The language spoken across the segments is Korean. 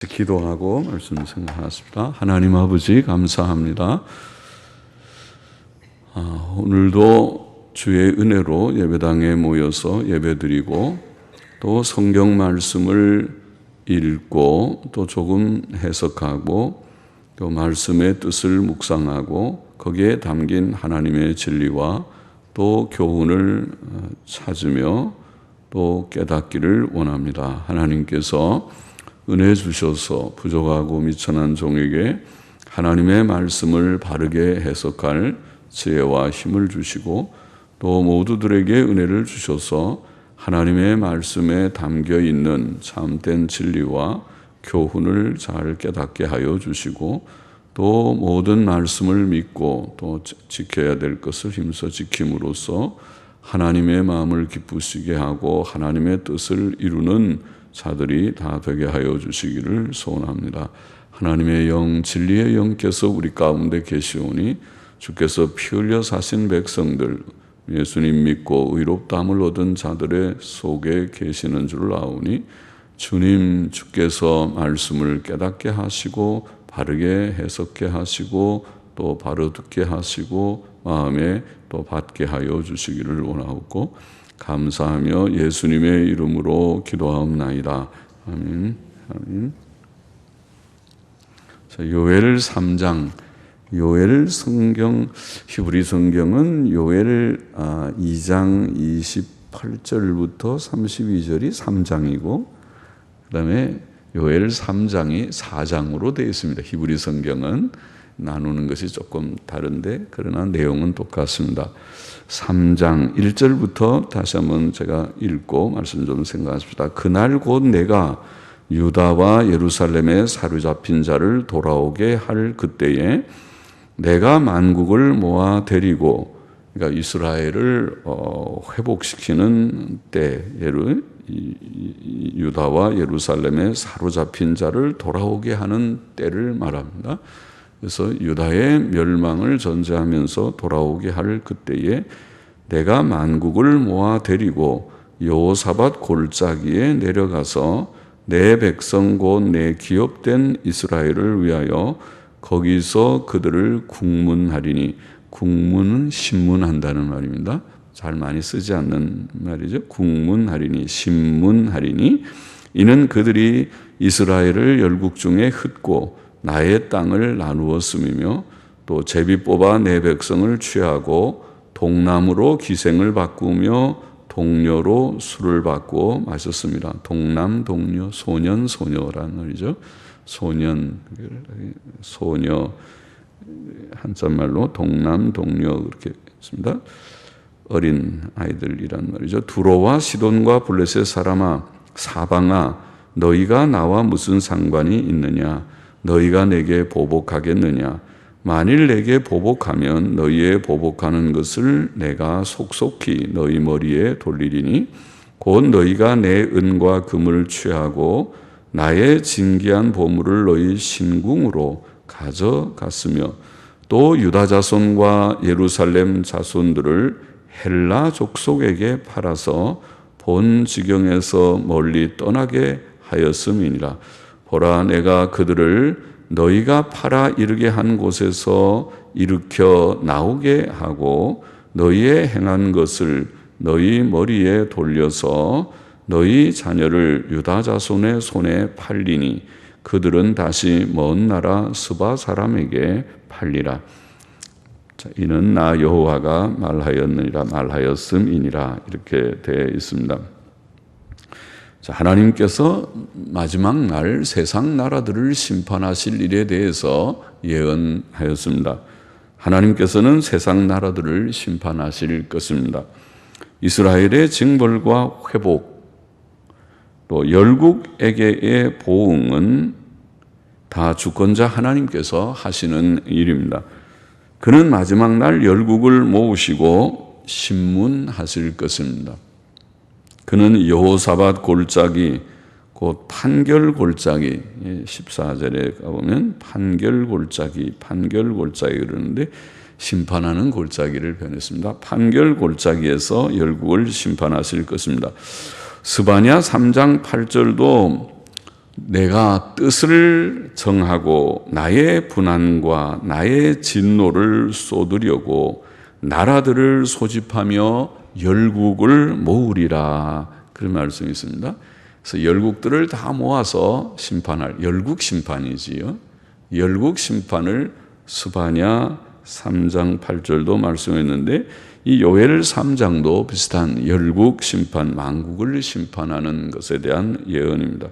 기도하고 말씀 생각하십니다. 하나님 아버지 감사합니다. 오늘도 주의 은혜로 예배당에 모여서 예배드리고 또 성경 말씀을 읽고 또 조금 해석하고 또 말씀의 뜻을 묵상하고 거기에 담긴 하나님의 진리와 또 교훈을 찾으며 또 깨닫기를 원합니다. 하나님께서 은혜 주셔서 부족하고 미천한 종에게 하나님의 말씀을 바르게 해석할 지혜와 힘을 주시고 또 모두들에게 은혜를 주셔서 하나님의 말씀에 담겨 있는 참된 진리와 교훈을 잘 깨닫게 하여 주시고 또 모든 말씀을 믿고 또 지켜야 될 것을 힘써 지킴으로써 하나님의 마음을 기쁘시게 하고 하나님의 뜻을 이루는 자들이 다 되게 하여 주시기를 소원합니다. 하나님의 영, 진리의 영께서 우리 가운데 계시오니 주께서 피 흘려 사신 백성들, 예수님 믿고 의롭다함을 얻은 자들의 속에 계시는 줄 아오니 주님 주께서 말씀을 깨닫게 하시고 바르게 해석게 하시고 또 바로 듣게 하시고 마음에 또 받게 하여 주시기를 원하옵고 감사하며 예수님의 이름으로 기도하옵나이다. 아멘. 아멘. 자, 요엘 3장. 요엘 성경, 히브리 성경은 요엘 2장 28절부터 32절이 3장이고 그 다음에 요엘 3장이 4장으로 되어 있습니다. 히브리 성경은 나누는 것이 조금 다른데 그러나 내용은 똑같습니다. 3장 1절부터 다시 한번 제가 읽고 말씀 좀 생각하십시다. 그날 곧 내가 유다와 예루살렘에 사로잡힌 자를 돌아오게 할 그때에 내가 만국을 모아 데리고, 그러니까 이스라엘을 회복시키는 때를 유다와 예루살렘에 사로잡힌 자를 돌아오게 하는 때를 말합니다. 그래서 유다의 멸망을 전제하면서 돌아오게 할 그때에 내가 만국을 모아 데리고 여호사밧 골짜기에 내려가서 내 백성 곧 내 기업된 이스라엘을 위하여 거기서 그들을 국문하리니, 국문은 신문한다는 말입니다. 잘 많이 쓰지 않는 말이죠. 국문하리니, 신문하리니 이는 그들이 이스라엘을 열국 중에 흩고 나의 땅을 나누었음이며 또 제비 뽑아 내 백성을 취하고 동남으로 기생을 바꾸며 동료로 술을 바꾸어 마셨습니다. 동남, 동료, 소년, 소녀라는 말이죠. 소년, 소녀 한자말로 동남, 동료 그렇게 했습니다. 어린 아이들이란 말이죠. 두로와 시돈과 블레셋 사람아, 사방아, 너희가 나와 무슨 상관이 있느냐? 너희가 내게 보복하겠느냐? 만일 내게 보복하면 너희의 보복하는 것을 내가 속속히 너희 머리에 돌리리니 곧 너희가 내 은과 금을 취하고 나의 진귀한 보물을 너희 신궁으로 가져갔으며 또 유다 자손과 예루살렘 자손들을 헬라 족속에게 팔아서 본 지경에서 멀리 떠나게 하였음이니라. 보라, 내가 그들을 너희가 팔아 이르게 한 곳에서 일으켜 나오게 하고 너희의 행한 것을 너희 머리에 돌려서 너희 자녀를 유다 자손의 손에 팔리니 그들은 다시 먼 나라 스바 사람에게 팔리라. 자, 이는 나 여호와가 말하였느니라, 말하였음이니라 이렇게 되어 있습니다. 자, 하나님께서 마지막 날 세상 나라들을 심판하실 일에 대해서 예언하였습니다. 하나님께서는 세상 나라들을 심판하실 것입니다. 이스라엘의 징벌과 회복, 또 열국에게의 보응은 다 주권자 하나님께서 하시는 일입니다. 그는 마지막 날 열국을 모으시고 심문하실 것입니다. 그는 여호사밧 골짜기, 곧 판결 골짜기, 14절에 가보면 판결 골짜기 그러는데 심판하는 골짜기를 변했습니다. 판결 골짜기에서 열국을 심판하실 것입니다. 스바냐 3장 8절도 내가 뜻을 정하고 나의 분한과 나의 진노를 쏟으려고 나라들을 소집하며 열국을 모으리라. 그런 말씀이 있습니다. 그래서 열국들을 다 모아서 심판할, 열국 심판이지요. 열국 심판을 스바냐 3장 8절도 말씀했는데, 이 요엘 3장도 비슷한 열국 심판, 만국을 심판하는 것에 대한 예언입니다.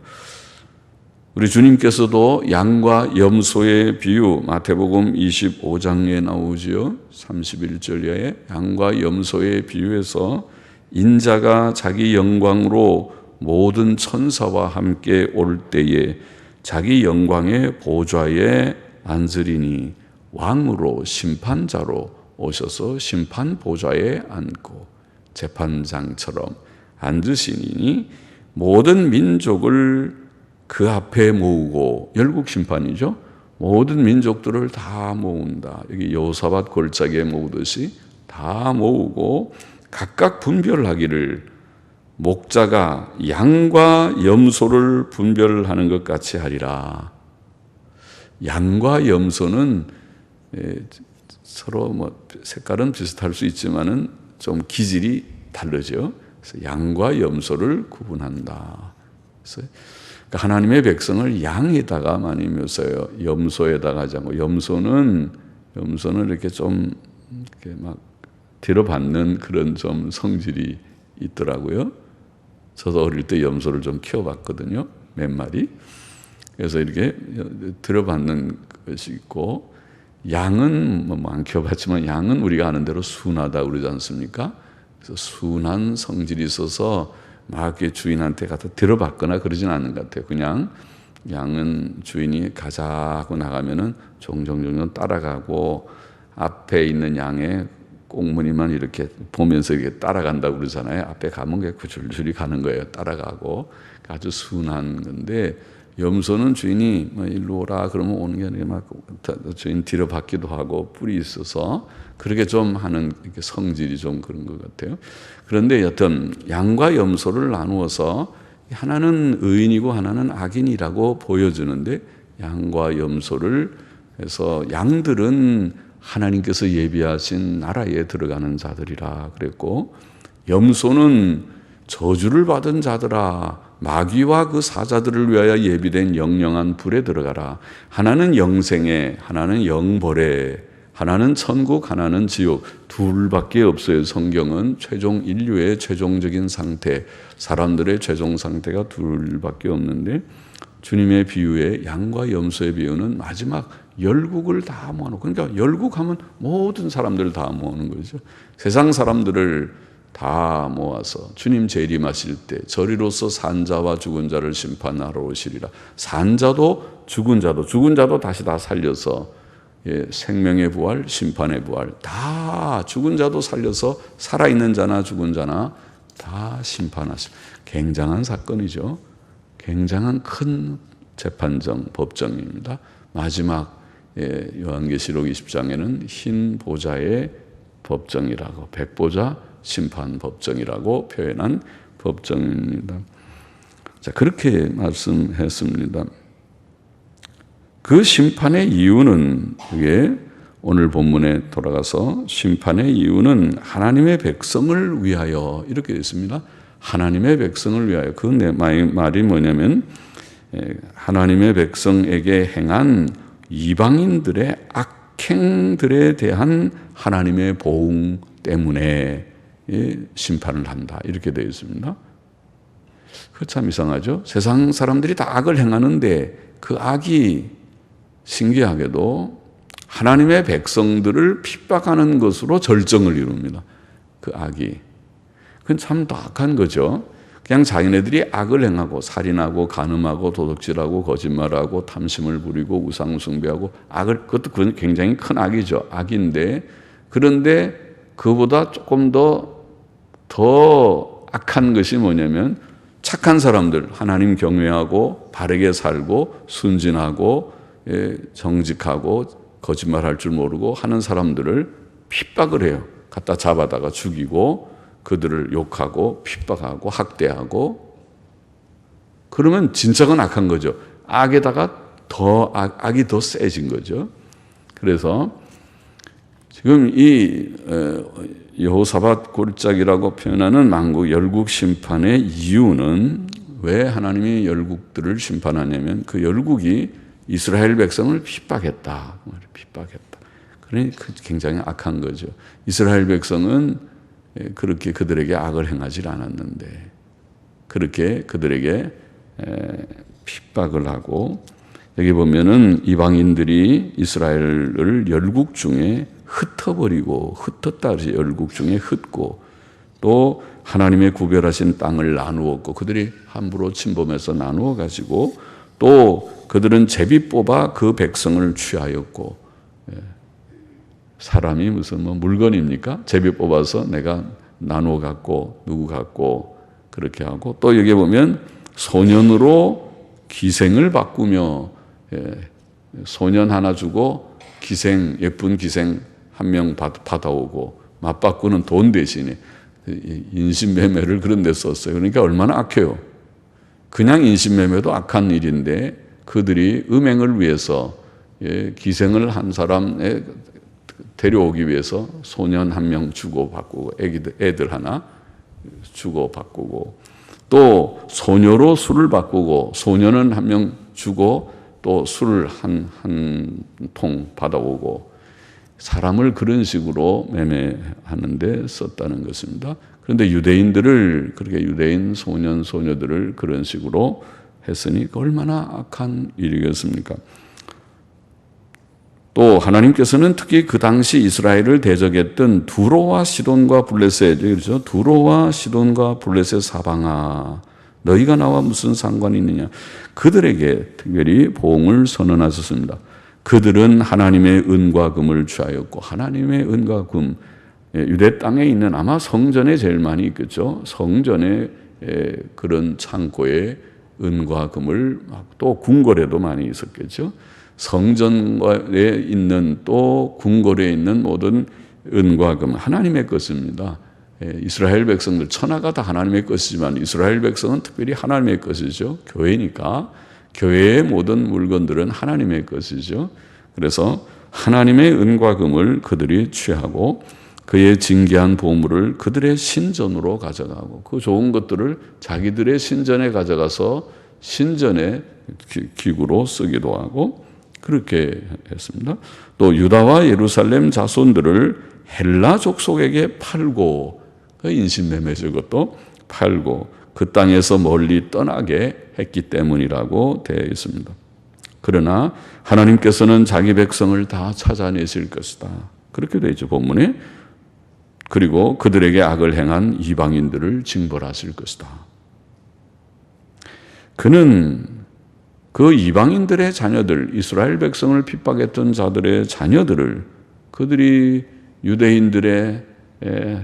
우리 주님께서도 양과 염소의 비유, 마태복음 25장에 나오지요. 31절에 양과 염소의 비유에서 인자가 자기 영광으로 모든 천사와 함께 올 때에 자기 영광의 보좌에 앉으리니 왕으로 심판자로 오셔서 심판 보좌에 앉고 재판장처럼 앉으시니 모든 민족을 그 앞에 모으고, 열국 심판이죠. 모든 민족들을 다 모은다. 여기 여호사밧 골짜기에 모으듯이 다 모으고 각각 분별하기를 목자가 양과 염소를 분별하는 것 같이 하리라. 양과 염소는 서로 뭐 색깔은 비슷할 수 있지만은 좀 기질이 다르죠. 그래서 양과 염소를 구분한다. 그래서 하나님의 백성을 양에다가 많이 묘사해요. 염소에다가 하지 않고, 염소는 이렇게 좀 이렇게 막 들어받는 그런 좀 성질이 있더라고요. 저도 어릴 때 염소를 좀 키워봤거든요. 몇 마리. 그래서 이렇게 들어받는 것이 있고, 양은 뭐 안 키워봤지만 양은 우리가 아는 대로 순하다 그러지 않습니까? 그래서 순한 성질이 있어서 막 주인한테 갖다 들어받거나 그러진 않는 것 같아요. 그냥 양은 주인이 가자 하고 나가면은 종종 따라가고, 앞에 있는 양의 꽁무니만 이렇게 보면서 이렇게 따라간다고 그러잖아요. 앞에 가면 그냥 줄줄이 가는 거예요. 따라가고. 아주 순한 건데, 염소는 주인이 뭐 일로 오라 그러면 오는 게 아니라 막 주인 뒤로 받기도 하고 뿔이 있어서 그렇게 좀 하는 성질이 좀 그런 것 같아요. 그런데 여튼 양과 염소를 나누어서 하나는 의인이고 하나는 악인이라고 보여주는데, 양과 염소를 해서 양들은 하나님께서 예비하신 나라에 들어가는 자들이라 그랬고, 염소는 저주를 받은 자들아 마귀와 그 사자들을 위하여 예비된 영영한 불에 들어가라. 하나는 영생에, 하나는 영벌에, 하나는 천국, 하나는 지옥. 둘밖에 없어요. 성경은 최종 인류의 최종적인 상태, 사람들의 최종 상태가 둘밖에 없는데, 주님의 비유에 양과 염소의 비유는 마지막 열국을 다 모아놓고, 그러니까 열국하면 모든 사람들을 다 모으는 거죠. 세상 사람들을 다 모아서 주님 재림하실 때 저리로서 산자와 죽은 자를 심판하러 오시리라. 산자도 죽은 자도 다시 다 살려서, 생명의 부활, 심판의 부활, 다 죽은 자도 살려서 살아있는 자나 죽은 자나 다 심판하십니다. 굉장한 사건이죠. 굉장한 큰 재판정, 법정입니다. 마지막 요한계시록 20장에는 흰 보좌의 법정이라고, 백보좌 심판 법정이라고 표현한 법정입니다. 자, 그렇게 말씀했습니다. 그 심판의 이유는, 그게 오늘 본문에 돌아가서 심판의 이유는 하나님의 백성을 위하여 이렇게 있습니다. 하나님의 백성을 위하여. 그 말이 뭐냐면, 하나님의 백성에게 행한 이방인들의 악행들에 대한 하나님의 보응 때문에 심판을 한다. 이렇게 되어 있습니다. 그거 참 이상하죠. 세상 사람들이 다 악을 행하는데 그 악이 신기하게도 하나님의 백성들을 핍박하는 것으로 절정을 이룹니다. 그 악이. 그건 참 악한 거죠. 그냥 자기네들이 악을 행하고 살인하고 간음하고 도둑질하고 거짓말하고 탐심을 부리고 우상 숭배하고 그것도 그건 굉장히 큰 악이죠. 악인데, 그런데 그보다 조금 더 악한 것이 뭐냐면, 착한 사람들, 하나님 경외하고 바르게 살고 순진하고 정직하고 거짓말할 줄 모르고 하는 사람들을 핍박을 해요. 갖다 잡아다가 죽이고 그들을 욕하고 핍박하고 학대하고. 그러면 진짜가 악한 거죠. 악에다가 악이 더 세진 거죠. 그래서 지금 이 여호사밧 골짜기라고 표현하는 만국 열국 심판의 이유는 왜 하나님이 열국들을 심판하냐면 그 열국이 이스라엘 백성을 핍박했다. 그러니 굉장히 악한 거죠. 이스라엘 백성은 그렇게 그들에게 악을 행하지 않았는데 그렇게 그들에게 핍박을 하고 여기 보면은 이방인들이 이스라엘을 열국 중에 흩었다. 열국 중에 흩고 또 하나님의 구별하신 땅을 나누었고 그들이 함부로 침범해서 나누어 가지고 또 그들은 제비 뽑아 그 백성을 취하였고 사람이 무슨 물건입니까? 제비 뽑아서 내가 나누어 갖고 누구 갖고 그렇게 하고 또 여기 보면 소년으로 기생을 바꾸며 소년 하나 주고 예쁜 기생 한 명 받아오고 맞바꾸는 돈 대신에 인신매매를 그런 데 썼어요. 그러니까 얼마나 악해요. 그냥 인신매매도 악한 일인데 그들이 음행을 위해서 기생을 한 사람 데려오기 위해서 소년 한 명 주고 바꾸고 애들 하나 주고 바꾸고 또 소녀로 술을 바꾸고 소녀는 한 명 주고 또 술을 한 통 받아오고 사람을 그런 식으로 매매하는 데 썼다는 것입니다. 그런데 유대인들을 그렇게 유대인 소년 소녀들을 그런 식으로 했으니 얼마나 악한 일이겠습니까? 또 하나님께서는 특히 그 당시 이스라엘을 대적했던 두로와 시돈과 블레셋, 그렇죠? 두로와 시돈과 블레셋 사방아, 너희가 나와 무슨 상관이 있느냐? 그들에게 특별히 보응을 선언하셨습니다. 그들은 하나님의 은과 금을 취하였고 하나님의 은과 금, 유대 땅에 있는 아마 성전에 제일 많이 있겠죠. 성전에 그런 창고에 은과 금을 또 궁궐에도 많이 있었겠죠. 성전에 있는 또 궁궐에 있는 모든 은과 금 하나님의 것입니다. 이스라엘 백성들 천하가 다 하나님의 것이지만 이스라엘 백성은 특별히 하나님의 것이죠. 교회니까 교회의 모든 물건들은 하나님의 것이죠. 그래서 하나님의 은과 금을 그들이 취하고 그의 징계한 보물을 그들의 신전으로 가져가고 그 좋은 것들을 자기들의 신전에 가져가서 신전의 기구로 쓰기도 하고 그렇게 했습니다. 또 유다와 예루살렘 자손들을 헬라 족속에게 팔고 그 인신매매죠. 그것도 팔고 그 땅에서 멀리 떠나게 했기 때문이라고 되어 있습니다. 그러나 하나님께서는 자기 백성을 다 찾아내실 것이다. 그렇게 되어 있죠. 본문에. 그리고 그들에게 악을 행한 이방인들을 징벌하실 것이다. 그는 그 이방인들의 자녀들, 이스라엘 백성을 핍박했던 자들의 자녀들을 그들이 유대인들의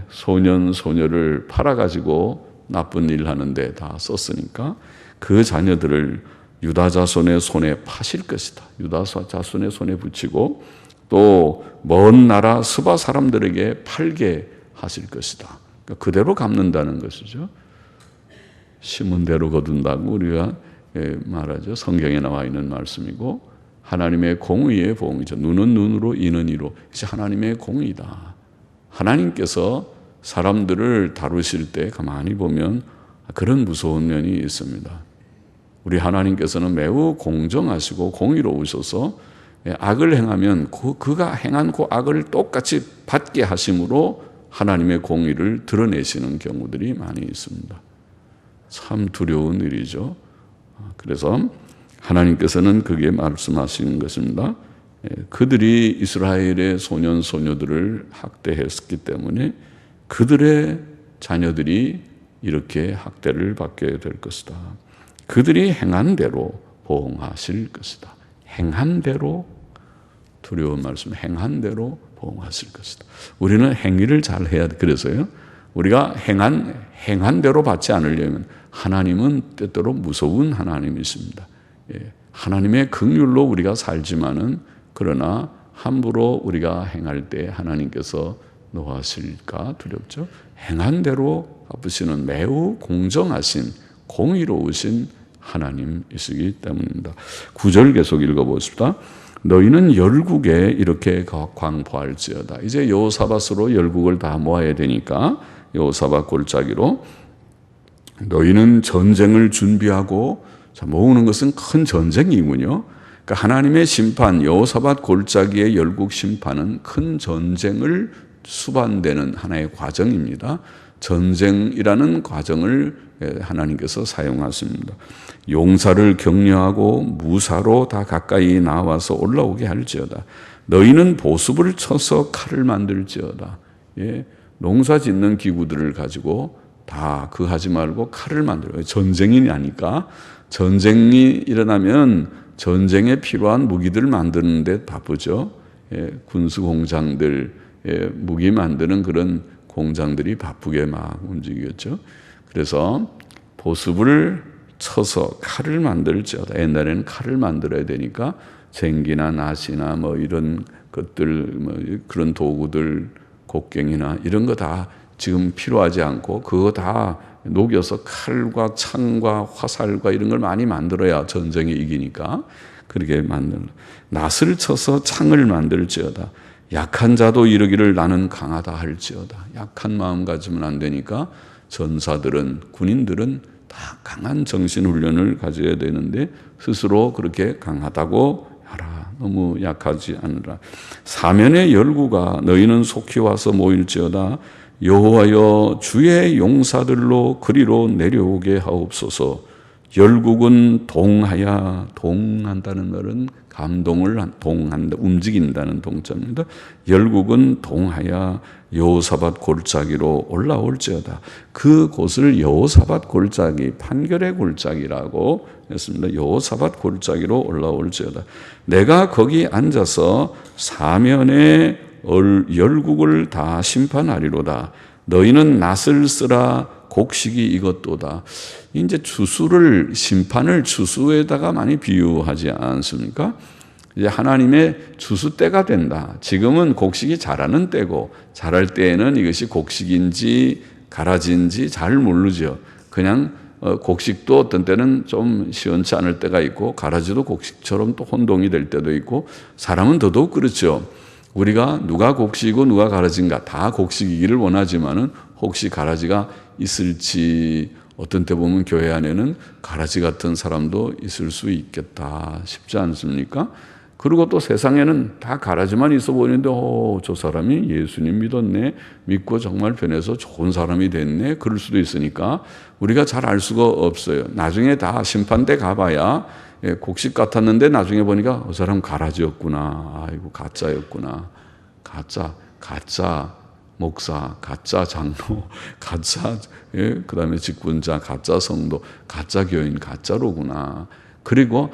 소년, 소녀를 팔아가지고 나쁜 일 하는데 다 썼으니까 그 자녀들을 유다 자손의 손에 파실 것이다. 유다 자손의 손에 붙이고 또 먼 나라 스바 사람들에게 팔게 하실 것이다. 그러니까 그대로 갚는다는 것이죠. 심은 대로 거둔다고 우리가 말하죠. 성경에 나와 있는 말씀이고 하나님의 공의의 보응이죠. 눈은 눈으로 이는 이로. 이것이 하나님의 공의다. 하나님께서 사람들을 다루실 때 가만히 보면 그런 무서운 면이 있습니다. 우리 하나님께서는 매우 공정하시고 공의로우셔서 악을 행하면 그가 행한 그 악을 똑같이 받게 하심으로 하나님의 공의를 드러내시는 경우들이 많이 있습니다. 참 두려운 일이죠. 그래서 하나님께서는 그게 말씀하시는 것입니다. 그들이 이스라엘의 소년 소녀들을 학대했기 때문에 그들의 자녀들이 이렇게 학대를 받게 될 것이다. 그들이 행한 대로 보응하실 것이다. 행한 대로, 두려운 말씀, 행한 대로 보응하실 것이다. 우리는 행위를 잘 해야 돼. 그래서요. 우리가 행한 대로 받지 않으려면 하나님은 때때로 무서운 하나님이십니다. 하나님의 긍휼로 우리가 살지만은 그러나 함부로 우리가 행할 때 하나님께서 노하실까 두렵죠. 행한 대로 갚으시는 매우 공정하신 공의로우신 하나님이시기 때문입니다. 9절 계속 읽어보십시다. 너희는 열국에 이렇게 광포할지어다. 이제 여호사밧으로 열국을 다 모아야 되니까 여호사밧 골짜기로 너희는 전쟁을 준비하고, 자, 모으는 것은 큰 전쟁이군요. 그러니까 하나님의 심판, 여호사밧 골짜기의 열국 심판은 큰 전쟁을 수반되는 하나의 과정입니다. 전쟁이라는 과정을 하나님께서 사용하십니다. 용사를 격려하고 무사로 다 가까이 나와서 올라오게 할지어다. 너희는 보습을 쳐서 칼을 만들지어다. 예, 농사 짓는 기구들을 가지고 다 그 하지 말고 칼을 만들어요. 전쟁이 아니까. 전쟁이 일어나면 전쟁에 필요한 무기들을 만드는 데 바쁘죠. 예, 군수 공장들, 예, 무기 만드는 그런 공장들이 바쁘게 막 움직였죠. 그래서 보습을 쳐서 칼을 만들지어다. 옛날에는 칼을 만들어야 되니까 쟁기나 낫이나 뭐 이런 것들, 뭐 그런 도구들, 곡괭이나 이런 거 다 지금 필요하지 않고 그거 다 녹여서 칼과 창과 화살과 이런 걸 많이 만들어야 전쟁에 이기니까 그렇게 만들어. 낫을 쳐서 창을 만들지어다. 약한 자도 이르기를 나는 강하다 할지어다. 약한 마음 가지면 안 되니까 전사들은, 군인들은 다 강한 정신훈련을 가져야 되는데 스스로 그렇게 강하다고 하라. 너무 약하지 않으라. 사면의 열구가 너희는 속히 와서 모일지어다. 여호와여 주의 용사들로 그리로 내려오게 하옵소서. 열국은 동하야. 동한다는 말은 감동을 동한다, 움직인다는 동자입니다. 열국은 동하야 여호사밧 골짜기로 올라올지어다. 그 곳을 여호사밧 골짜기, 판결의 골짜기라고 했습니다. 여호사밧 골짜기로 올라올지어다. 내가 거기 앉아서 사면의 열국을 다 심판하리로다. 너희는 낫을 쓰라. 곡식이 이것도다. 이제 추수를, 심판을 추수에다가 많이 비유하지 않습니까? 이제 하나님의 추수 때가 된다. 지금은 곡식이 자라는 때고, 자랄 때에는 이것이 곡식인지 가라지인지 잘 모르죠. 그냥 곡식도 어떤 때는 좀 시원치 않을 때가 있고, 가라지도 곡식처럼 또 혼동이 될 때도 있고, 사람은 더더욱 그렇죠. 우리가 누가 곡식이고 누가 가라지인가, 다 곡식이기를 원하지만은 혹시 가라지가 있을지, 어떤 때 보면 교회 안에는 가라지 같은 사람도 있을 수 있겠다 싶지 않습니까? 그리고 또 세상에는 다 가라지만 있어 보이는데 저 사람이 예수님 믿었네, 믿고 정말 변해서 좋은 사람이 됐네, 그럴 수도 있으니까 우리가 잘 알 수가 없어요. 나중에 다 심판대 가봐야 곡식 같았는데 나중에 보니까 그 사람 가라지였구나, 아이고 가짜였구나, 가짜 목사, 가짜 장로, 가짜, 그 다음에 직분자, 가짜 성도, 가짜 교인, 가짜로구나. 그리고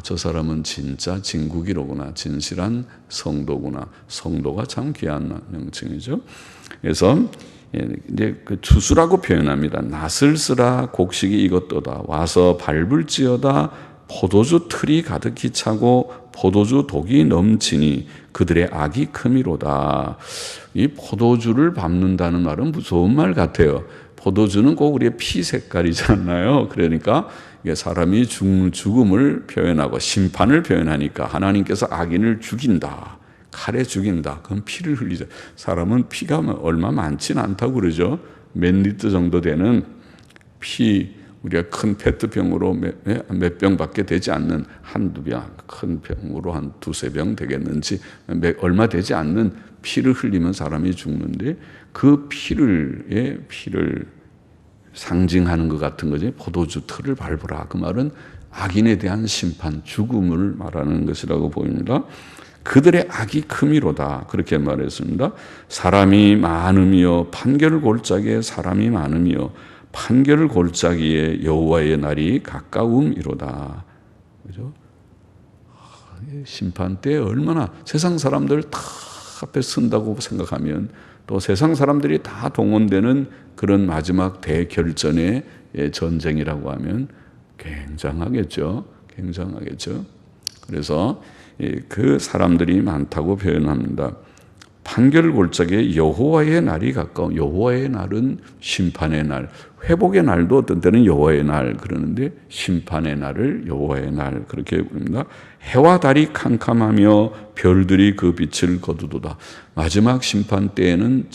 저 사람은 진짜 진국이로구나, 진실한 성도구나. 성도가 참 귀한 명칭이죠. 그래서 이제 그 추수라고 표현합니다. 낫을 쓰라, 곡식이 이것도다. 와서 밟을지어다. 포도주 틀이 가득히 차고 포도주 독이 넘치니 그들의 악이 크미로다. 이 포도주를 밟는다는 말은 무서운 말 같아요. 포도주는 꼭 우리의 피 색깔이잖아요. 그러니까 사람이 죽음을 표현하고 심판을 표현하니까 하나님께서 악인을 죽인다, 칼에 죽인다. 그럼 피를 흘리죠. 사람은 피가 얼마 많지는 않다고 그러죠. 몇 리터 정도 되는 피, 우리가 큰 페트병으로 몇 병밖에 되지 않는 한두 병, 큰 병으로 한 두세 병 되겠는지 얼마 되지 않는 피를 흘리면 사람이 죽는데, 그 피를 상징하는 것 같은 거지. 포도주 틀을 밟으라. 그 말은 악인에 대한 심판, 죽음을 말하는 것이라고 보입니다. 그들의 악이 크미로다. 그렇게 말했습니다. 사람이 많으며 판결 골짜기에 사람이 많으며 판결 골짜기에 여호와의 날이 가까움이로다. 그죠? 심판 때 얼마나 세상 사람들 다 앞에 쓴다고 생각하면, 또 세상 사람들이 다 동원되는 그런 마지막 대결전의 전쟁이라고 하면 굉장하겠죠. 굉장하겠죠. 그래서 그 사람들이 많다고 표현합니다. 판결 골짜기에 여호와의 날이 가까워. 여호와의 날은 심판의 날, 회복의 날도 어떤 때는 여호와의 날 그러는데 심판의 날을 여호와의 날 그렇게 부릅니다. 해와 달이 캄캄하며 별들이 그 빛을 거두도다. 마지막 심판 때에는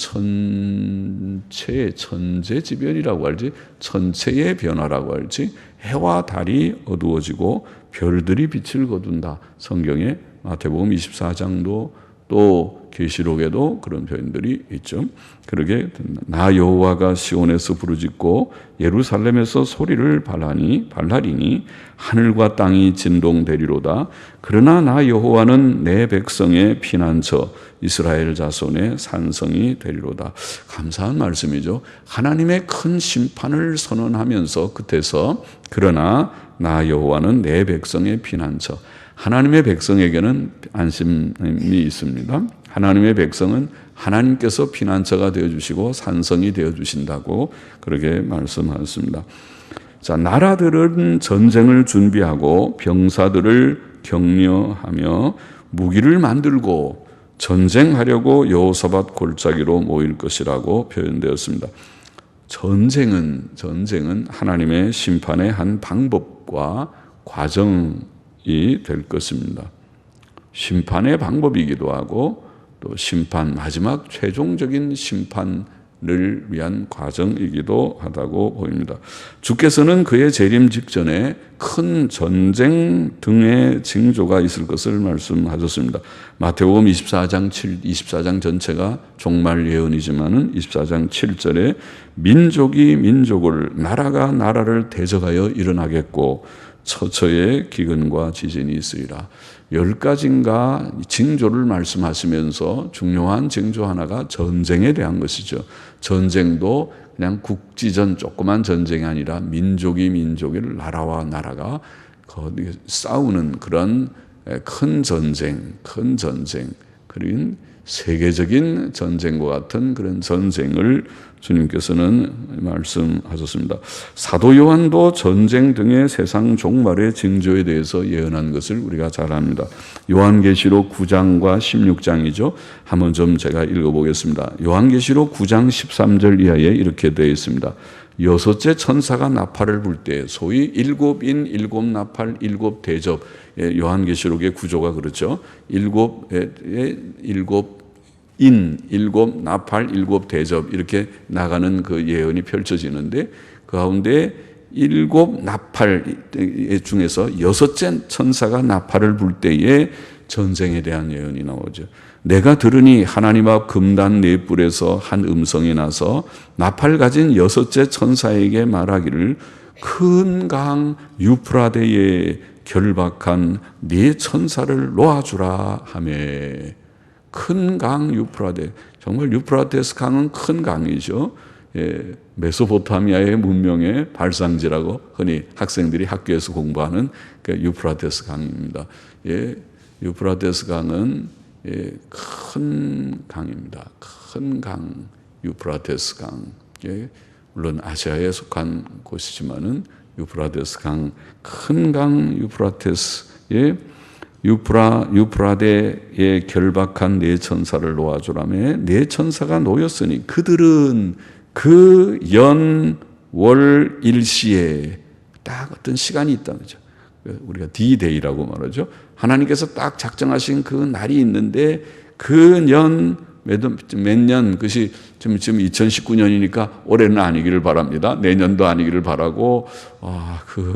천재지변이라고 할지, 천체의 변화라고 할지, 해와 달이 어두워지고 별들이 빛을 거둔다. 성경에 마태복음 24장도 또 계시록에도 그런 표현들이 있죠. 그러게 나 여호와가 시온에서 부르짖고 예루살렘에서 소리를 발하리니 하늘과 땅이 진동되리로다. 그러나 나 여호와는 내 백성의 피난처 이스라엘 자손의 산성이 되리로다. 감사한 말씀이죠. 하나님의 큰 심판을 선언하면서 끝에서 그러나 나 여호와는 내 백성의 피난처. 하나님의 백성에게는 안심이 있습니다. 하나님의 백성은 하나님께서 피난처가 되어주시고 산성이 되어주신다고 그렇게 말씀하셨습니다. 자, 나라들은 전쟁을 준비하고 병사들을 격려하며 무기를 만들고 전쟁하려고 여호사밧 골짜기로 모일 것이라고 표현되었습니다. 전쟁은 하나님의 심판의 한 방법과 과정이 될 것입니다. 심판의 방법이기도 하고 또 마지막 최종적인 심판을 위한 과정이기도 하다고 보입니다. 주께서는 그의 재림 직전에 큰 전쟁 등의 징조가 있을 것을 말씀하셨습니다. 마태복음 24장 전체가 종말 예언이지만은 24장 7절에 민족이 민족을, 나라가 나라를 대적하여 일어나겠고 처처에 기근과 지진이 있으리라. 10가지인가 징조를 말씀하시면서 중요한 징조 하나가 전쟁에 대한 것이죠. 전쟁도 그냥 국지전 조그만 전쟁이 아니라 민족이 민족을, 나라와 나라가 싸우는 그런 큰 전쟁, 그리고 세계적인 전쟁과 같은 그런 전쟁을 주님께서는 말씀하셨습니다. 사도 요한도 전쟁 등의 세상 종말의 징조에 대해서 예언한 것을 우리가 잘 압니다. 요한계시록 9장과 16장이죠. 한번 좀 제가 읽어보겠습니다. 요한계시록 9장 13절 이하에 이렇게 되어 있습니다. 여섯째 천사가 나팔을 불 때, 소위 일곱인, 일곱 나팔, 일곱 대접, 요한계시록의 구조가 그렇죠. 일곱 나팔, 일곱 대접 이렇게 나가는 그 예언이 펼쳐지는데 그 가운데 일곱 나팔 중에서 여섯째 천사가 나팔을 불 때에 전쟁에 대한 예언이 나오죠. 내가 들으니 하나님 앞 금단 네 뿔에서 한 음성이 나서 나팔 가진 여섯째 천사에게 말하기를 큰 강 유프라데에 결박한 네 천사를 놓아주라 하며. 큰 강 유프라데, 정말 유프라테스 강은 큰 강이죠. 메소포타미아의 문명의 발상지라고 흔히 학생들이 학교에서 공부하는 그 유프라테스 강입니다. 유프라테스 강은 큰 강입니다. 큰 강, 유프라테스 강. 물론 아시아에 속한 곳이지만은 유프라테스 강, 큰 강 유프라테스의 유프라데에 결박한 네 천사를 놓아주라며. 네 천사가 놓였으니 그들은 그 연, 월, 일시에 딱 어떤 시간이 있다는 거죠. 우리가 D-Day라고 말하죠. 하나님께서 딱 작정하신 그 날이 있는데 그 몇 년, 그것이 지금 2019년이니까 올해는 아니기를 바랍니다. 내년도 아니기를 바라고,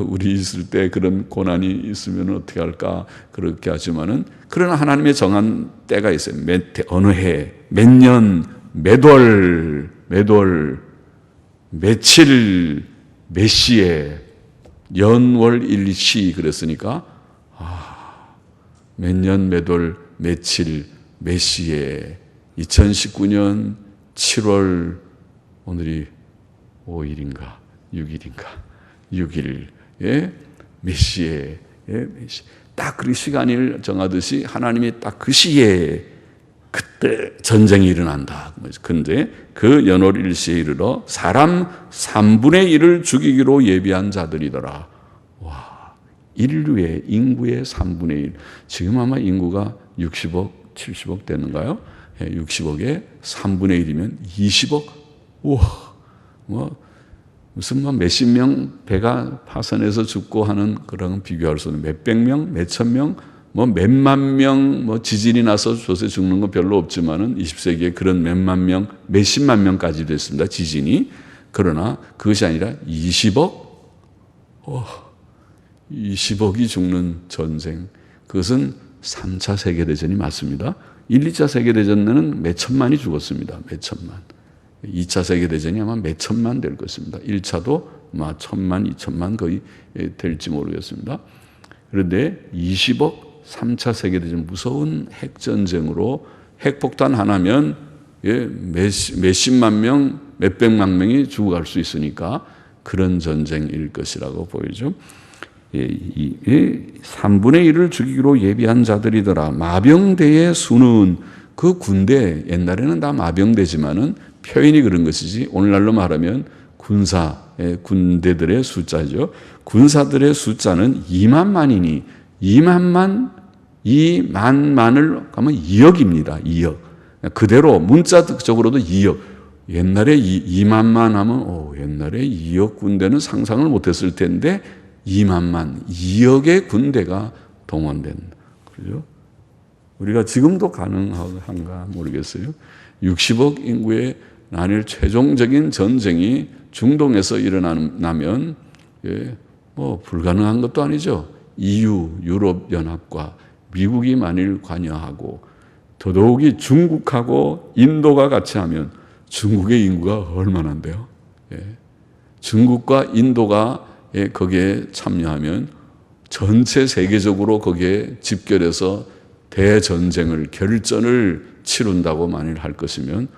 우리 있을 때 그런 고난이 있으면 어떻게 할까, 그렇게 하지만은, 그러나 하나님의 정한 때가 있어요. 어느 해, 몇 년, 몇 월, 며칠, 몇 시에, 연월 일시 그랬으니까, 몇 년, 몇 월, 며칠, 몇 시에, 2019년 7월 오늘이 5일인가 6일에 몇 시에 딱 그 시간을 정하듯이 하나님이 딱 그 시에 그때 전쟁이 일어난다. 근데 그 연월 일시에 이르러 사람 3분의 1을 죽이기로 예비한 자들이더라. 와, 인구의 3분의 1. 지금 아마 인구가 60억, 70억 되는가요? 60억에 3분의 1이면 20억? 우와, 무슨 몇십 명 배가 파선해서 죽고 하는 그런 비교할 수 없는 몇백 명, 몇천 명, 몇만 명, 지진이 나서 조세 죽는 건 별로 없지만은 20세기에 그런 몇만 명, 몇십만 명까지 됐습니다. 지진이. 그러나 그것이 아니라 20억? 20억이 죽는 전쟁. 그것은 3차 세계대전이 맞습니다. 1, 2차 세계대전에는 몇 천만이 죽었습니다. 몇 천만. 2차 세계대전이 아마 몇 천만 될 것입니다. 1차도 아마 1,000만, 2,000만 거의 될지 모르겠습니다. 그런데 20억 3차 세계대전 무서운 핵전쟁으로 핵폭탄 하나면 몇십만 명, 몇백만 명이 죽어갈 수 있으니까 그런 전쟁일 것이라고 보이죠. 3분의 1을 죽이기로 예비한 자들이더라. 마병대의 수는 그 군대, 옛날에는 다 마병대지만은 표현이 그런 것이지 오늘날로 말하면 군대들의 숫자죠. 군사들의 숫자는 2만만이니 2만만을 가면 2억입니다. 2억. 그대로 문자적으로도 2억. 옛날에 2만만 하면 옛날에 2억 군대는 상상을 못했을 텐데 2만만, 2억의 군대가 동원된다. 그렇죠? 우리가 지금도 가능한가 모르겠어요. 60억 인구의 난일 최종적인 전쟁이 중동에서 일어나면 불가능한 것도 아니죠. EU, 유럽연합과 미국이 만일 관여하고 더더욱이 중국하고 인도가 같이 하면 중국의 인구가 얼마나 돼요? 중국과 인도가 거기에 참여하면 전체 세계적으로 거기에 집결해서 대전쟁을 결전을 치룬다고 만일 할 것이면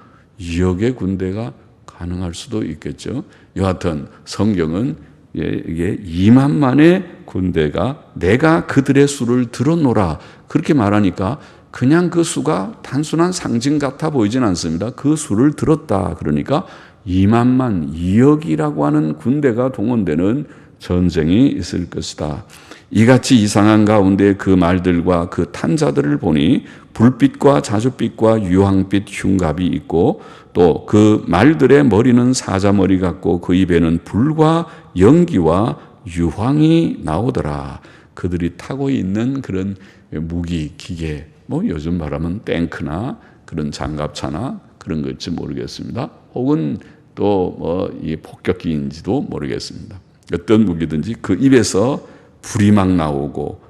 2억의 군대가 가능할 수도 있겠죠. 여하튼 성경은 이게 2만만의 군대가 내가 그들의 수를 들어노라 그렇게 말하니까 그냥 그 수가 단순한 상징 같아 보이진 않습니다. 그 수를 들었다. 그러니까 2만만, 2억이라고 하는 군대가 동원되는 전쟁이 있을 것이다. 이같이 이상한 가운데 그 말들과 그 탄자들을 보니 불빛과 자줏빛과 유황빛 흉갑이 있고 또 그 말들의 머리는 사자머리 같고 그 입에는 불과 연기와 유황이 나오더라. 그들이 타고 있는 그런 무기, 기계, 요즘 말하면 탱크나 그런 장갑차나 그런 것일지 모르겠습니다. 혹은 또 이 폭격기인지도 모르겠습니다. 어떤 무기든지 그 입에서 불이 막 나오고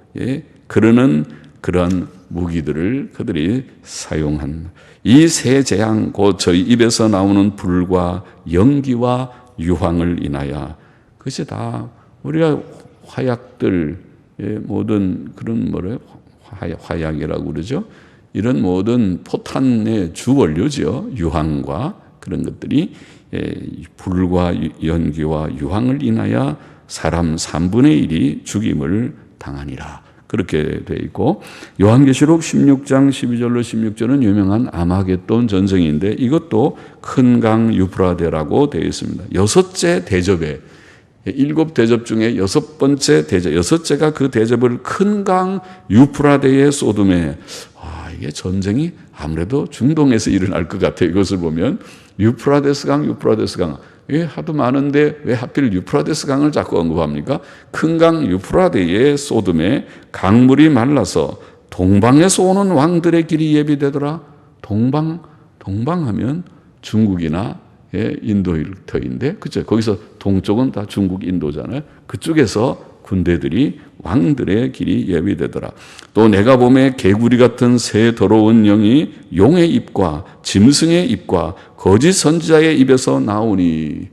그러는 그런 무기들을 그들이 사용한 이 세 재앙 곧 저희 입에서 나오는 불과 연기와 유황을 인하여 그것이 다 우리가 화약들 모든 그런 화약이라고 그러죠. 이런 모든 포탄의 주원료죠. 유황과 그런 것들이 불과 연기와 유황을 인하여 사람 3분의 1이 죽임을 당하니라. 그렇게 되어 있고 요한계시록 16장 12절로 16절은 유명한 아마겟돈 전쟁인데 이것도 큰 강 유프라데라고 되어 있습니다. 6째 대접에 7대접 중에 6번째 대접, 6째가 그 대접을 큰 강 유프라데의 소돔에 이게 전쟁이 아무래도 중동에서 일어날 것 같아요. 이것을 보면 유프라데스 강 왜 하도 많은데 왜 하필 유프라데스 강을 자꾸 언급합니까? 큰 강 유프라데의 소돔에 강물이 말라서 동방에서 오는 왕들의 길이 예비되더라. 동방하면 중국이나 인도일터인데, 그죠? 거기서 동쪽은 다 중국, 인도잖아요. 그쪽에서 군대들이 왕들의 길이 예비되더라. 또 내가 보매 개구리 같은 새 더러운 영이 용의 입과 짐승의 입과 거짓 선지자의 입에서 나오니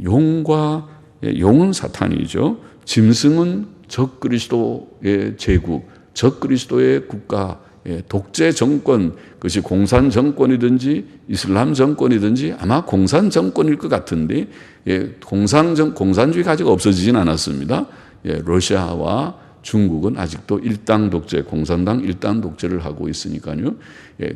용은 사탄이죠. 짐승은 적그리스도의 제국, 적그리스도의 국가, 독재 정권, 그것이 공산 정권이든지 이슬람 정권이든지 아마 공산 정권일 것 같은데 공산주의가 아직 없어지진 않았습니다. 러시아와 중국은 아직도 일당 독재, 공산당 일당 독재를 하고 있으니까요.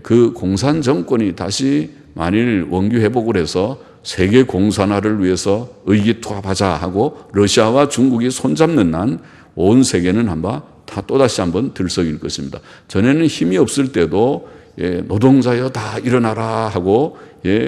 그 공산 정권이 다시 만일 원기 회복을 해서 세계 공산화를 위해서 의기투합하자 하고 러시아와 중국이 손잡는 난 온 세계는 또다시 한번 들썩일 것입니다. 전에는 힘이 없을 때도 노동자여 다 일어나라 하고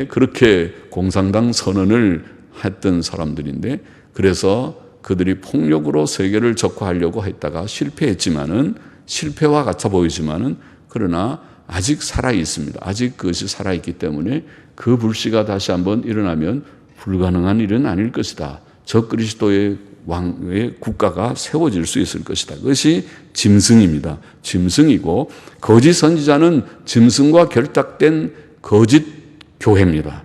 그렇게 공산당 선언을 했던 사람들인데, 그래서 그들이 폭력으로 세계를 적화하려고 했다가 실패했지만은, 실패와 같아 보이지만은, 그러나 아직 살아 있습니다. 아직 그것이 살아 있기 때문에 그 불씨가 다시 한번 일어나면 불가능한 일은 아닐 것이다. 저 그리스도의 왕의 국가가 세워질 수 있을 것이다. 그것이 짐승입니다. 짐승이고, 거짓 선지자는 짐승과 결탁된 거짓 교회입니다.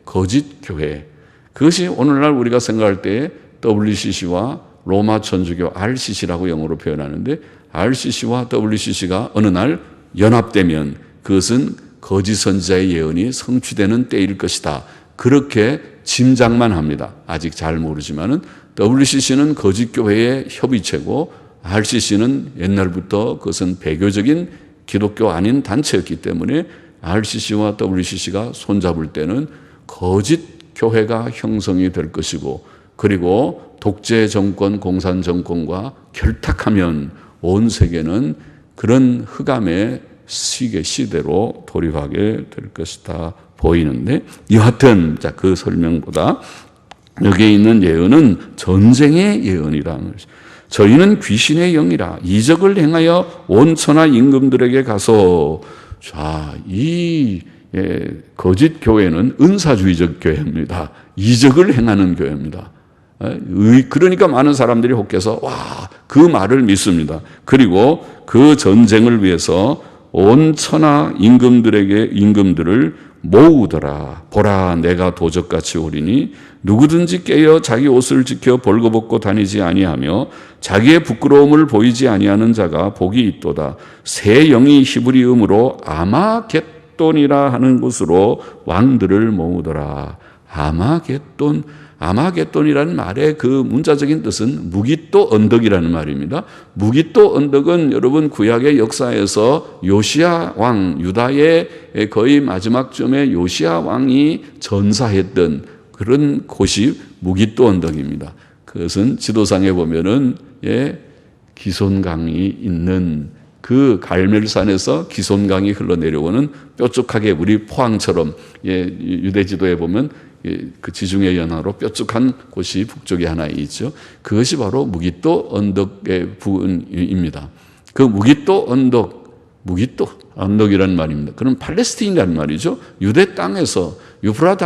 거짓 교회. 그것이 오늘날 우리가 생각할 때 WCC와 로마 천주교 RCC라고 영어로 표현하는데, RCC와 WCC가 어느 날 연합되면 그것은 거짓 선지자의 예언이 성취되는 때일 것이다. 그렇게 짐작만 합니다. 아직 잘 모르지만은 WCC는 거짓 교회의 협의체고, RCC는 옛날부터 그것은 배교적인 기독교 아닌 단체였기 때문에 RCC와 WCC가 손잡을 때는 거짓 교회가 형성이 될 것이고, 그리고 독재 정권, 공산 정권과 결탁하면 온 세계는 그런 흑암의 시대로 돌입하게 될 것이다 보이는데, 여하튼 그 설명보다 여기에 있는 예언은 전쟁의 예언이라는 것이죠. 저희는 귀신의 영이라 이적을 행하여 온 천하 임금들에게 가서, 이 거짓 교회는 은사주의적 교회입니다. 이적을 행하는 교회입니다. 그러니까 많은 사람들이 혹해서 그 말을 믿습니다. 그리고 그 전쟁을 위해서 온 천하 임금들을 모으더라. 보라, 내가 도적같이 오리니 누구든지 깨어 자기 옷을 지켜 벌거벗고 다니지 아니하며 자기의 부끄러움을 보이지 아니하는 자가 복이 있도다. 새 영이 히브리음으로 아마겟돈이라 하는 곳으로 왕들을 모으더라. 아마겟돈이라는 말의 그 문자적인 뜻은 무깃도 언덕이라는 말입니다. 무깃도 언덕은 여러분 구약의 역사에서 요시야 왕, 유다의 거의 마지막쯤에 요시야 왕이 전사했던 그런 곳이 무깃도 언덕입니다. 그것은 지도상에 보면은 기손강이 있는 그 갈멜산에서 기손강이 흘러내려오는 뾰족하게 우리 포항처럼 유대 지도에 보면 그 지중해 연화로 뾰족한 곳이 북쪽에 하나 있죠. 그것이 바로 무깃도 언덕의 부근입니다. 그 무깃도 언덕이라는 말입니다. 그럼 팔레스틴이라는 말이죠. 유대 땅에서 유프라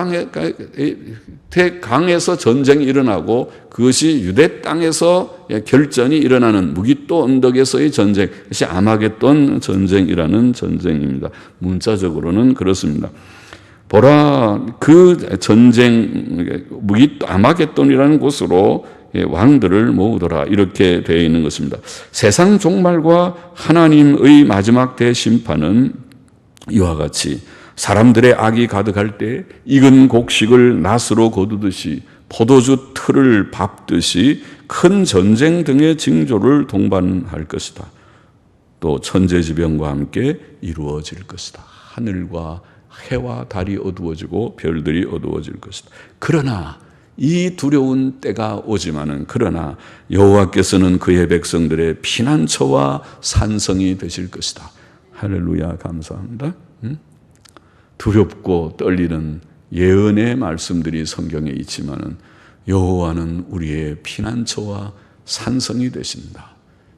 강에서 전쟁이 일어나고 그것이 유대 땅에서 결전이 일어나는 무깃도 언덕에서의 전쟁, 그것이 아마겟돈 전쟁이라는 전쟁입니다. 문자적으로는 그렇습니다. 보라, 그 전쟁 아마겟돈이라는 곳으로 왕들을 모으더라, 이렇게 되어 있는 것입니다. 세상 종말과 하나님의 마지막 대심판은 이와 같이 사람들의 악이 가득할 때 익은 곡식을 낫으로 거두듯이 포도주 틀을 밟듯이 큰 전쟁 등의 징조를 동반할 것이다. 또 천재지변과 함께 이루어질 것이다. 하늘과 해와 달이 어두워지고 별들이 어두워질 것이다. 그러나 이 두려운 때가 오지만은, 그러나 여호와께서는 그의 백성들의 피난처와 산성이 되실 것이다. 할렐루야, 감사합니다. 두렵고 떨리는 예언의 말씀들이 성경에 있지만은 여호와는 우리의 피난처와 산성이 되신다.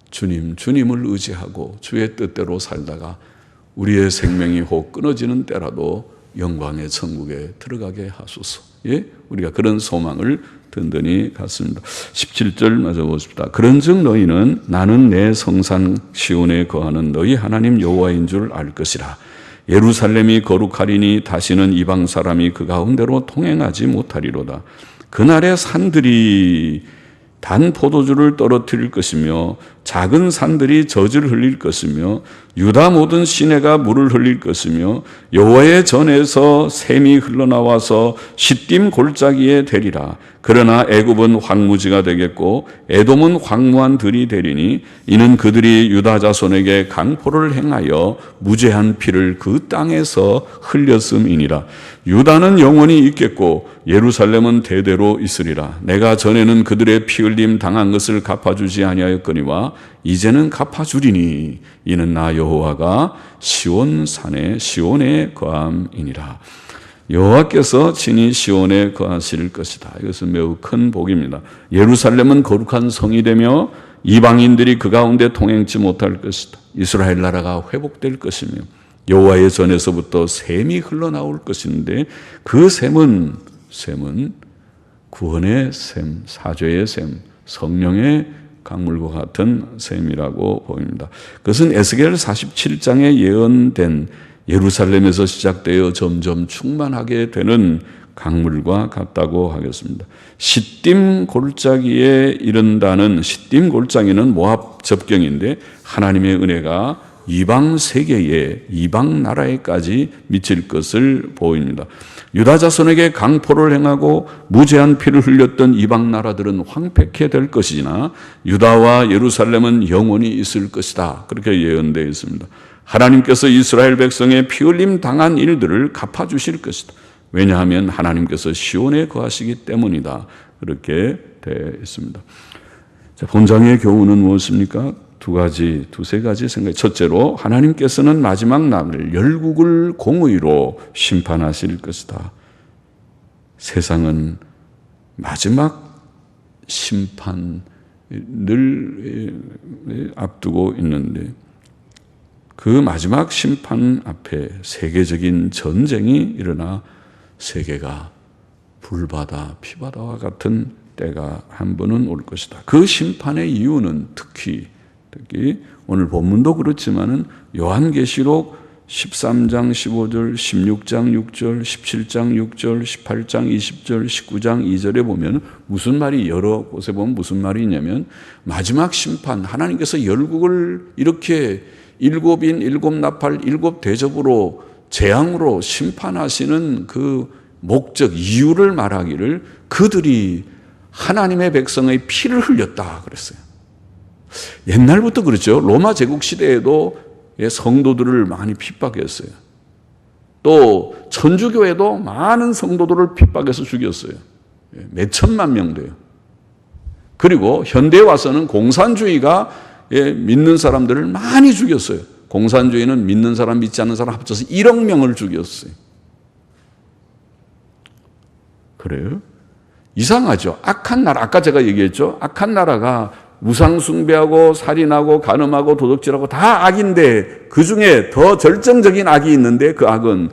주님을 의지하고 주의 뜻대로 살다가 우리의 생명이 혹 끊어지는 때라도 영광의 천국에 들어가게 하소서. 우리가 그런 소망을 든든히 갖습니다. 17절 맞아 보십시다. 그런즉 너희는 나는 내 성산 시온에 거하는 너희 하나님 여호와인 줄 알 것이라. 예루살렘이 거룩하리니 다시는 이방 사람이 그 가운데로 통행하지 못하리로다. 그날의 산들이 단 포도주를 떨어뜨릴 것이며 작은 산들이 젖을 흘릴 것이며 유다 모든 시내가 물을 흘릴 것이며 여호와의 전에서 샘이 흘러나와서 시딤 골짜기에 되리라. 그러나 애굽은 황무지가 되겠고 에돔은 황무한 들이 되리니 이는 그들이 유다 자손에게 강포를 행하여 무죄한 피를 그 땅에서 흘렸음이니라. 유다는 영원히 있겠고 예루살렘은 대대로 있으리라. 내가 전에는 그들의 피 흘림 당한 것을 갚아주지 아니하였거니와 이제는 갚아주리니 이는 나 여호와가 시온산에 시온에 거함이니라. 여호와께서 친히 시온에 거하실 것이다. 이것은 매우 큰 복입니다. 예루살렘은 거룩한 성이 되며 이방인들이 그 가운데 통행치 못할 것이다. 이스라엘 나라가 회복될 것이며 여호와의 전에서부터 샘이 흘러나올 것인데 그 샘은 구원의 샘, 사죄의 샘, 성령의 강물과 같은 샘이라고 보입니다. 그것은 에스겔 47장에 예언된 예루살렘에서 시작되어 점점 충만하게 되는 강물과 같다고 하겠습니다. 시딤 골짜기에 이른다는 시딤 골짜기는 모압 접경인데 하나님의 은혜가 이방 세계에 이방 나라에까지 미칠 것을 보입니다. 유다 자손에게 강포를 행하고 무제한 피를 흘렸던 이방 나라들은 황폐케 될 것이나 유다와 예루살렘은 영원히 있을 것이다. 그렇게 예언되어 있습니다. 하나님께서 이스라엘 백성의 피 흘림 당한 일들을 갚아주실 것이다. 왜냐하면 하나님께서 시온에 거하시기 때문이다. 그렇게 되어 있습니다. 자, 본장의 교훈은 무엇입니까? 두세 가지 생각. 첫째로 하나님께서는 마지막 날을 열국을 공의로 심판하실 것이다. 세상은 마지막 심판을 앞두고 있는데 그 마지막 심판 앞에 세계적인 전쟁이 일어나 세계가 불바다, 피바다와 같은 때가 한 번은 올 것이다. 그 심판의 이유는 특히 오늘 본문도 그렇지만은 요한계시록 13장 15절, 16장 6절, 17장 6절, 18장 20절, 19장 2절에 보면 무슨 말이 여러 곳에 보면 무슨 말이 있냐면 마지막 심판, 하나님께서 열국을 이렇게 일곱인, 일곱 나팔, 일곱 대접으로 재앙으로 심판하시는 그 목적, 이유를 말하기를 그들이 하나님의 백성의 피를 흘렸다 그랬어요. 옛날부터 그렇죠. 로마 제국 시대에도 성도들을 많이 핍박했어요. 또 천주교에도 많은 성도들을 핍박해서 죽였어요. 몇 천만 명 돼요. 그리고 현대에 와서는 공산주의가 믿는 사람들을 많이 죽였어요. 공산주의는 믿는 사람, 믿지 않는 사람 합쳐서 1억 명을 죽였어요. 그래요? 이상하죠. 악한 나라, 아까 제가 얘기했죠. 악한 나라가 우상 숭배하고 살인하고 간음하고 도둑질하고 다 악인데 그 중에 더 절정적인 악이 있는데 그 악은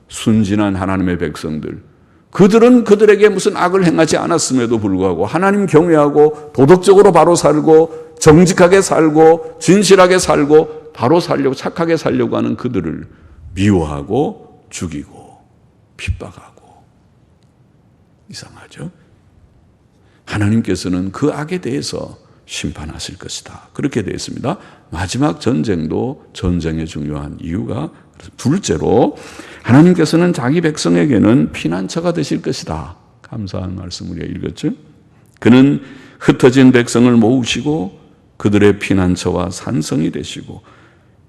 순진한 하나님의 백성들. 그들은 그들에게 무슨 악을 행하지 않았음에도 불구하고 하나님 경외하고 도덕적으로 바로 살고 정직하게 살고 진실하게 살고 바로 살려고 착하게 살려고 하는 그들을 미워하고 죽이고 핍박하고. 이상하죠? 하나님께서는 그 악에 대해서 심판하실 것이다. 그렇게 되어 있습니다. 마지막 전쟁도 전쟁의 중요한 이유가 둘째로 하나님께서는 자기 백성에게는 피난처가 되실 것이다. 감사한 말씀 우리가 읽었죠. 그는 흩어진 백성을 모으시고 그들의 피난처와 산성이 되시고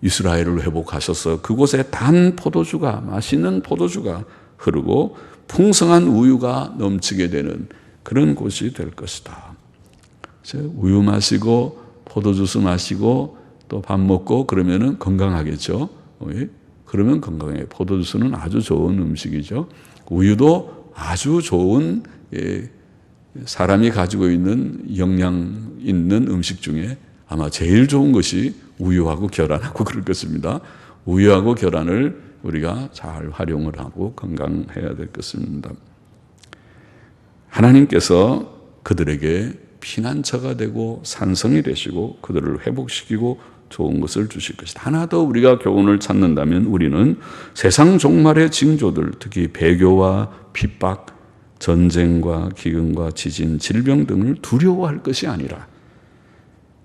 이스라엘을 회복하셔서 그곳에 단 포도주가 맛있는 포도주가 흐르고 풍성한 우유가 넘치게 되는 그런 곳이 될 것이다. 우유 마시고 포도주스 마시고 또 밥 먹고 그러면은 건강하겠죠. 그러면 건강해요. 포도주스는 아주 좋은 음식이죠. 우유도 아주 좋은 사람이 가지고 있는 영양 있는 음식 중에 아마 제일 좋은 것이 우유하고 계란하고 그럴 것입니다. 우유하고 계란을 우리가 잘 활용을 하고 건강해야 될 것입니다. 하나님께서 그들에게 피난처가 되고 산성이 되시고 그들을 회복시키고 좋은 것을 주실 것이다. 하나 더 우리가 교훈을 찾는다면 우리는 세상 종말의 징조들, 특히 배교와 핍박, 전쟁과 기근과 지진, 질병 등을 두려워할 것이 아니라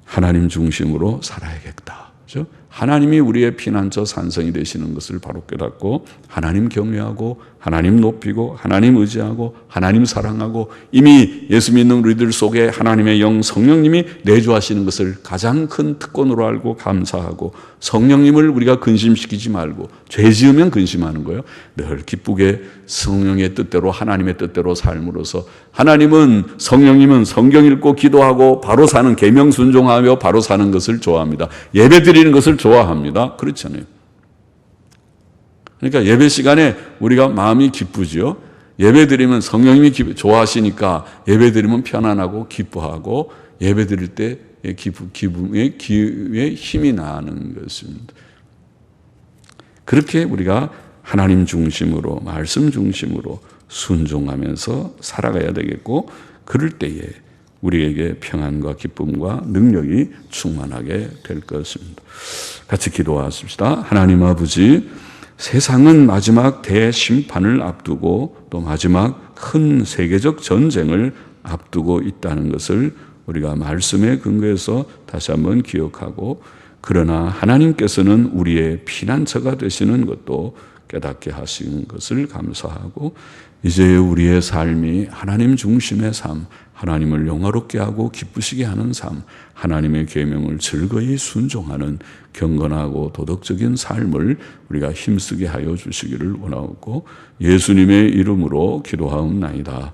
하나님 중심으로 살아야겠다. 그렇죠? 하나님이 우리의 피난처 산성이 되시는 것을 바로 깨닫고 하나님 경외하고 하나님 높이고 하나님 의지하고 하나님 사랑하고 이미 예수 믿는 우리들 속에 하나님의 영 성령님이 내주하시는 것을 가장 큰 특권으로 알고 감사하고 성령님을 우리가 근심시키지 말고 죄 지으면 근심하는 거예요. 늘 기쁘게 성령의 뜻대로 하나님의 뜻대로 삶으로서 하나님은 성령님은 성경 읽고 기도하고 바로 사는 계명 순종하며 바로 사는 것을 좋아합니다. 예배 드리는 것을 좋아합니다. 그렇잖아요. 그러니까 예배 시간에 우리가 마음이 기쁘죠. 예배 드리면 성령님이 좋아하시니까 예배 드리면 편안하고 기뻐하고 예배 드릴 때 기쁨의 힘이 나는 것입니다. 그렇게 우리가 하나님 중심으로 말씀 중심으로 순종하면서 살아가야 되겠고 그럴 때에 우리에게 평안과 기쁨과 능력이 충만하게 될 것입니다. 같이 기도하십시다. 하나님 아버지, 세상은 마지막 대심판을 앞두고 또 마지막 큰 세계적 전쟁을 앞두고 있다는 것을 우리가 말씀에 근거해서 다시 한번 기억하고 그러나 하나님께서는 우리의 피난처가 되시는 것도 깨닫게 하신 것을 감사하고 이제 우리의 삶이 하나님 중심의 삶, 하나님을 영화롭게 하고 기쁘시게 하는 삶, 하나님의 계명을 즐거이 순종하는 경건하고 도덕적인 삶을 우리가 힘쓰게 하여 주시기를 원하고 예수님의 이름으로 기도하옵나이다.